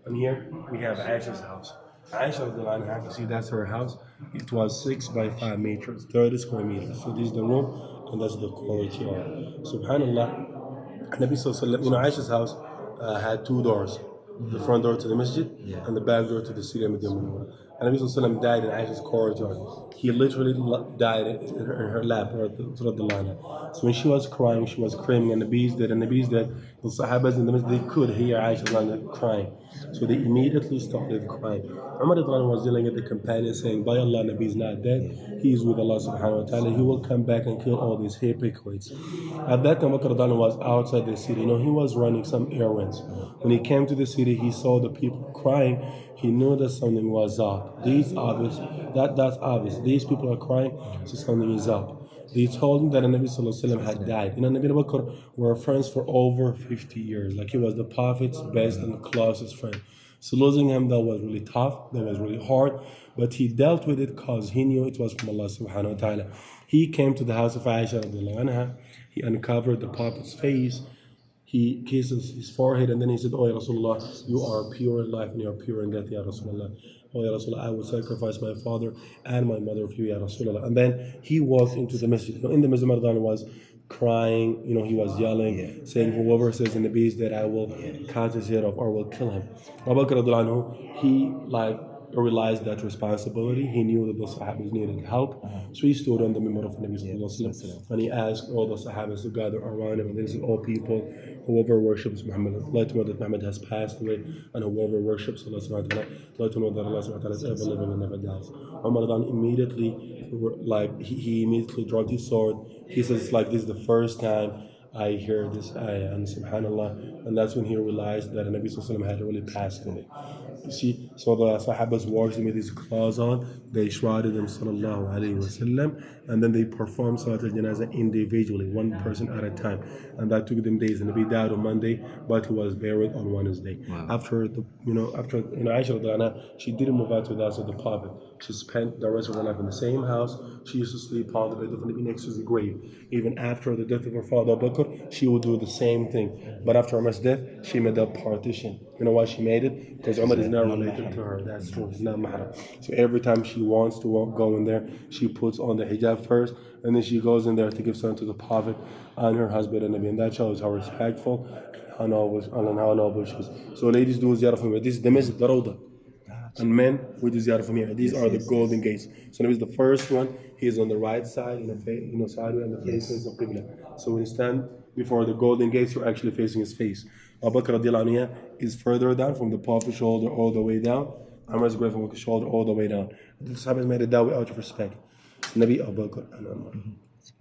And here we have Aisha's house. Aisha of the line, have to see that's her house. It was 6 by 5 meters, 30 square meters. So this is the room, and that's the courtyard. Subhanallah, Nabi Sallallahu, Aisha's house had two doors, the front door to the masjid and the back door to the city of Medina. And Nabi Sallallahu died in Aisha's courtyard. He literally died in her lap, or throughout the line. So when she was crying, she was screaming, and the bees did, the Sahabas in the masjid, they could hear Aisha crying. So they immediately started crying. Umar was dealing with the companion saying, by Allah, Nabi is not dead. He is with Allah subhanahu wa ta'ala. He will come back and kill all these hypocrites. At that time, Bakr was outside the city. He was running some errands. When he came to the city, he saw the people crying. He knew that something was up. That's obvious. These people are crying, so something is up. They told him that the Nabi Sallallahu Alaihi Wasallam had died. Nabi and Bakr were friends for over 50 years. Like he was the Prophet's best and closest friend. So losing him, that was really tough, that was really hard, but he dealt with it because he knew it was from Allah subhanahu wa ta'ala. He came to the house of Aisha radiallahu anha, he uncovered the Prophet's face, he kisses his forehead, and then he said, oh, Ya Rasulullah, you are pure in life and you are pure in death, Ya Rasulullah. Oh, Ya Rasulullah, I will sacrifice my father and my mother for you, Ya Rasulullah. And then he walked into the masjid. In the masjid, Mardan was crying, he was yelling, saying, whoever says in the beast that I will cut his head off or will kill him. Abu Bakr radiallahu anhu, he realized that responsibility. He knew that the Sahabas needed help. So he stood on the member of Nabi Sallallahu Alaihi Wasallam and he asked all the Sahabas to gather around him. And then he said, all people, whoever worships Muhammad, let him know that Muhammad has passed away. And whoever worships Allah subhanahu wa ta'ala, let him know that Allah subhanahu wa ta'ala is ever living and never dies. Umar immediately, he immediately dropped his sword. He says, it's like this is the first time I hear this ayah, and subhanallah, and that's when he realized that the Nabi Sallallahu Alaihi Wasallam had really passed away. You see, so the Sahabas washed him with his clothes on, they shrouded him sallallahu alayhi wasallam, and then they performed Salat al-Janazah individually, one person at a time. And that took them days. And Nabi died on Monday, but he was buried on Wednesday. Wow. After Aisha radiallahu anha, she didn't move out to the house of the Prophet. She spent the rest of her life in the same house. She used to sleep on the bed of Nabi next to the grave. Even after the death of her father Abu Bakr, she would do the same thing. But after Umar's death, she made a partition. You know why she made it? Because Umar is not related to her. That's true. He's not mahram. So every time she wants to go in there, she puts on the hijab first, and then she goes in there to give son to the Prophet and her husband and Nabi. And that shows how respectful and how noble she is. So ladies do ziyarah from here. This is the masjid, the Rawda. And men, we do ziyarah from here. These are the golden gates. So Nabi is the first one. He is on the right side, sideways, and the face is the Qibla. So when you stand before the golden gates, you're actually facing his face. Abu Bakr radiallahu anhu is further down from the Prophet's shoulder all the way down. Amar's grave from the shoulder all the way down. The Sahabas made it that way out of respect. Nabi, Abu Bakr, and Umar.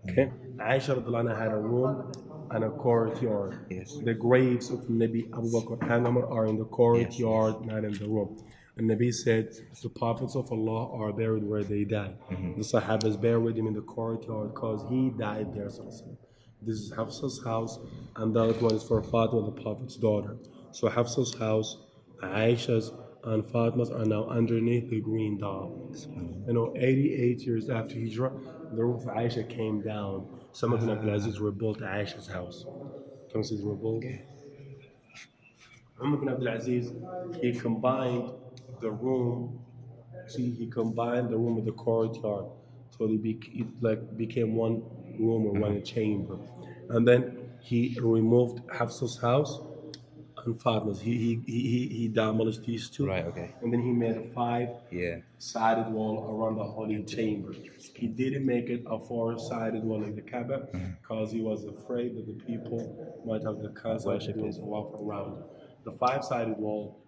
Okay? Aisha radiallahu anha had a room and a courtyard. Yes. The graves of Nabi, Abu Bakr, and Umar are in the courtyard, not in the room. And Nabi said, the prophets of Allah are buried where they died. The Sahabas buried him in the courtyard because he died there. This is Hafsa's house, and the other one is for Fatima, the Prophet's daughter. So Hafsa's house, Aisha's, and Fatma's are now underneath the green dome. 88 years after Hijrah, the roof of Aisha came down. Some of the Abdul Aziz were built at Aisha's house. Some cities were built. Umar ibn Abdul Aziz, he combined the room. He combined the room with the courtyard, so it became one room or one chamber. And then he removed Hafsa's house and Fatma's. He demolished these two. Right. Okay. And then he made a five-sided wall around the holy chamber. He didn't make it a four-sided wall like the Kaaba because he was afraid that the people might have the concept to walk around. The five-sided wall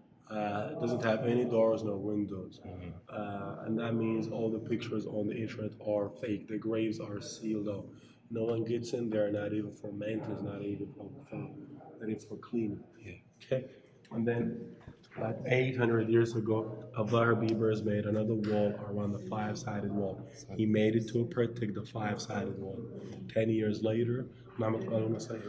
doesn't have any doors nor windows. And that means all the pictures on the internet are fake. The graves are sealed up. No one gets in there, not even for maintenance, not even for cleaning. Okay? And then, like 800 years ago, Abdullah Bieber made another wall around the five-sided wall. He made it to protect the five-sided wall. 10 years later, Muhammad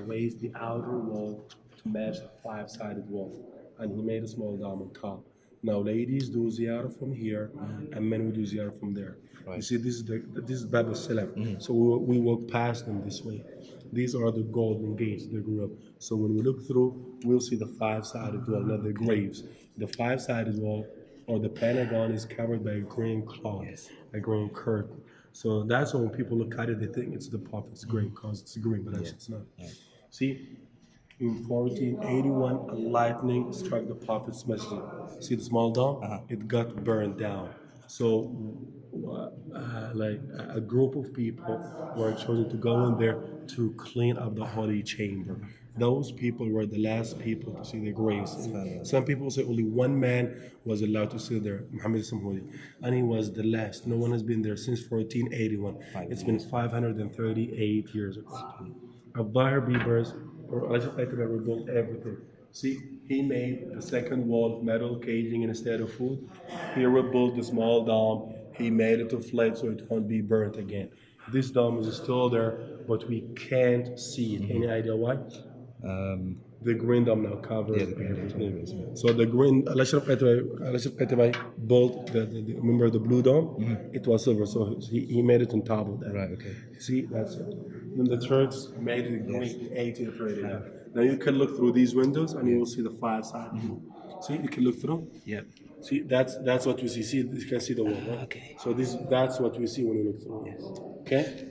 raised the outer wall to match the five-sided wall. And he made a small dome on top. Now ladies do ziyarah from here, and men will do ziyarah from there. Right. You see, this is Bab al-Salam. So we walk past them this way. These are the golden gates they grew up. So when we look through, we'll see the five-sided wall, not the graves. The five-sided wall or the Pentagon is covered by a green cloth, Yes. a green curtain. So that's why when people look at it, they think it's the Prophet's grave because it's green, but actually it's not. See, in 1481, a lightning struck the Prophet's Masjid. See the small dome? It got burned down. So, a group of people were chosen to go in there to clean up the holy chamber. Those people were the last people to see the graves. Some people say only one man was allowed to sit there, Muhammad Samhudi, and he was the last. No one has been there since 1481. It's been 538 years ago. Abdullah Bibers or Rajab Aitabar rebuilt everything. See, he made the second wall of metal caging instead of food. He rebuilt the small dome. He made it of flake so it won't be burnt again. This dome is still there, but we can't see it. Any idea why? The green dome now covers everything. So the green Al-Ashraf Qatabai built remember the blue dome? It was silver, so he made it on top of that. Right, okay. See, that's it. Then the Turks made it green in 1839. Now you can look through these windows and you will see the five sides. See, you can look through. Yep. See, that's what you see. See, you can see the wall, right? Okay. So that's what we see when we look through. Okay.